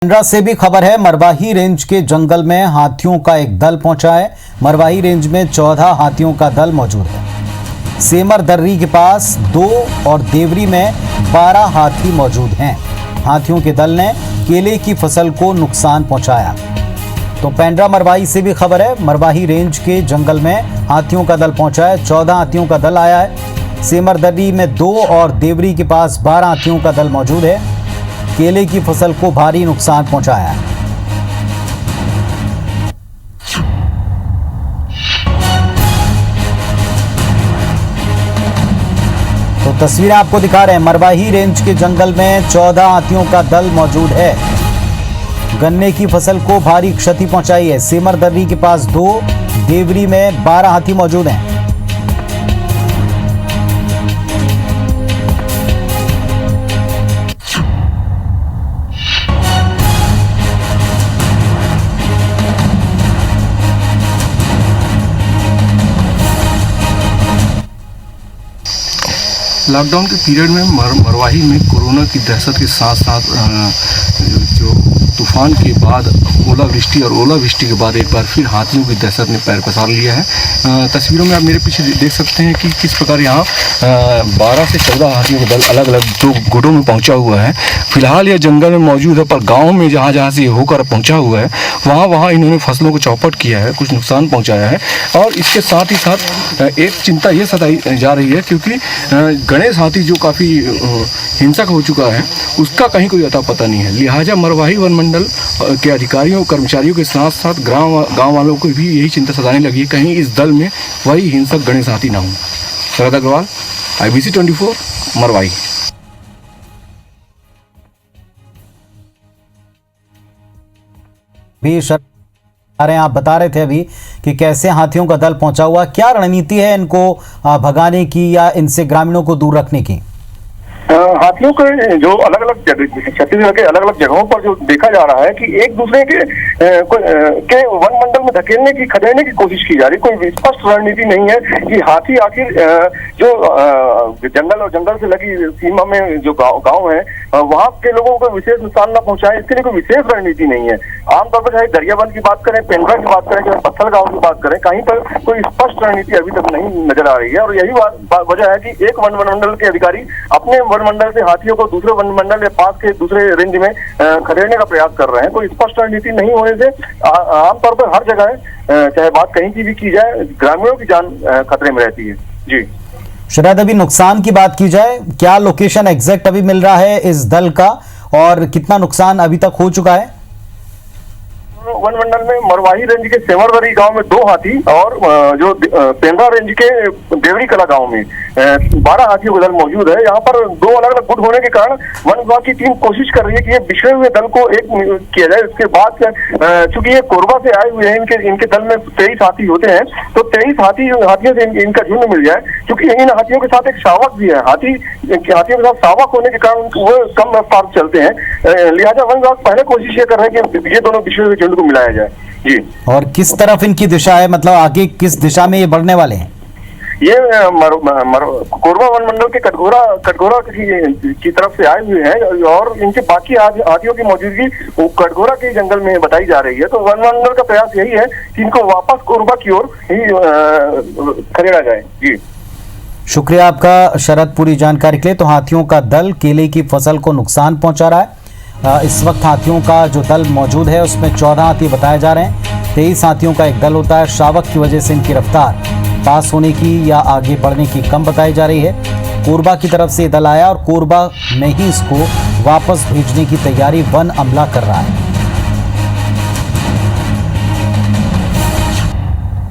पेंड्रा से भी खबर है। मरवाही रेंज के जंगल में हाथियों का एक दल पहुंचा है। मरवाही रेंज में 14 हाथियों का दल मौजूद है। सेमर दर्री के पास 2 और देवरी में 12 हाथी मौजूद हैं। हाथियों के दल ने केले की फसल को नुकसान पहुंचाया। तो पेंड्रा मरवाही से भी खबर है। मरवाही रेंज के जंगल में हाथियों का दल पहुंचा है। 14 हाथियों का दल आया है। सेमर दर्री में 2 और देवरी के पास 12 हाथियों का दल मौजूद है। केले की फसल को भारी नुकसान पहुंचाया है। तो तस्वीरें आपको दिखा रहे हैं। मरवाही रेंज के जंगल में 14 हाथियों का दल मौजूद है। गन्ने की फसल को भारी क्षति पहुंचाई है। सेमर दर्री के पास 2, देवरी में 12 हाथी मौजूद हैं। लॉकडाउन के पीरियड में मरवाही में कोरोना की दहशत के साथ साथ जो तूफान के बाद ओलावृष्टि के बाद एक बार फिर हाथियों की दहशत ने पैर पसार लिया है। तस्वीरों में आप मेरे पीछे देख सकते हैं कि किस प्रकार यहाँ 12 से 14 हाथियों का दल अलग अलग 2 गुटों में पहुँचा हुआ है। फिलहाल यह जंगल में मौजूद है, पर गाँव में जहाँ से होकर पहुँचा हुआ है वहाँ इन्होंने फसलों को चौपट किया है, कुछ नुकसान पहुँचाया है। और इसके साथ ही साथ एक चिंता ये सताई जा रही है क्योंकि गणेश हाथी जो काफ़ी हिंसक हो चुका है उसका कहीं कोई अता पता नहीं है। लिहाजा मरवाही वन मंडल के अधिकारियों कर्मचारियों के साथ साथ गांव वालों को भी यही चिंता सताने लगी है कहीं इस दल में वही हिंसक गणेश हाथी ना हो। शरद अग्रवाल, IBC 24, मरवाही। आप बता रहे थे अभी कि कैसे हाथियों का दल पहुंचा हुआ, क्या रणनीति है इनको भगाने की या इनसे ग्रामीणों को दूर रखने की? हाथियों के जो अलग अलग छत्तीसगढ़ के अलग अलग जगहों पर जो देखा जा रहा है कि एक दूसरे के वन मंडल में धकेलने की खदेड़ने की कोशिश की जा रही। कोई स्पष्ट रणनीति नहीं है कि हाथी आखिर जो जंगल और जंगल से लगी सीमा में जो गांव है वहां के लोगों को विशेष नुकसान न पहुंचाए, इसके लिए कोई विशेष रणनीति नहीं है। आमतौर पर चाहे दरियाबंद की बात करें, पेंड्रा की बात करें, चाहे पत्थर गाँव की बात करें, कहीं पर कोई स्पष्ट रणनीति अभी तक नहीं नजर आ रही है। और यही वजह है कि एक वन मंडल के अधिकारी अपने वन मंडल से हाथियों को दूसरे वन मंडल या पास के दूसरे रेंज में खदेड़ने का प्रयास कर रहे हैं। कोई स्पष्ट रणनीति नहीं होने से आमतौर पर हर जगह चाहे बात कहीं की भी की जाए, ग्रामीणों की जान खतरे में रहती है। जी शरद, अभी नुकसान की बात की जाए, क्या लोकेशन एग्जैक्ट अभी मिल रहा है इस दल का और कितना नुकसान अभी तक हो चुका है? वन मंडल में मरवाही रेंज के सेमरदरी गांव में 2 हाथी और जो पेंड्रा रेंज के देवरी कला गांव में 12 हाथियों का दल मौजूद है। यहाँ पर 2 अलग अलग गुट होने के कारण वन विभाग की टीम कोशिश कर रही है कि ये बिछड़े हुए दल को एक किया जाए। इसके बाद चूंकि ये कोरबा से आए हुए हैं, इनके दल में 23 हाथी होते हैं, तो 23 हाथियों से इनका झुंड मिल जाए। क्योंकि इन हाथियों के साथ एक शावक भी है, हाथियों के साथ शावक होने के कारण वो कम रफ्तार चलते हैं। लिहाजा वन विभाग पहले कोशिश ये कर रहे हैं कि ये दोनों बिछड़े हुए झुंड को मिलाया जाए। जी, और किस तरफ इनकी दिशा है, मतलब आगे किस दिशा में ये बढ़ने वाले हैं? ये कोरबा वन मंडल के कटघोरा की तरफ से आए हुए हैं और इनके बाकी हाथियों की मौजूदगी कटघोरा के जंगल में बताई जा रही है। तो वन मंडल का प्रयास यही है कि इनको वापस कोरबा की ओर ही खदेड़ा जाए। जी, शुक्रिया आपका शरद, पूरी जानकारी के लिए। तो हाथियों का दल केले की फसल को नुकसान पहुंचा रहा है। इस वक्त हाथियों का जो दल मौजूद है उसमें 14 हाथी बताए जा रहे हैं। 23 हाथियों का एक दल होता है। शावक की वजह से इनकी रफ्तार पास होने की या आगे बढ़ने की कम बताई जा रही है। कोरबा की तरफ से दल आया और कोरबा में ही इसको वापस भेजने की तैयारी वन अमला कर रहा है।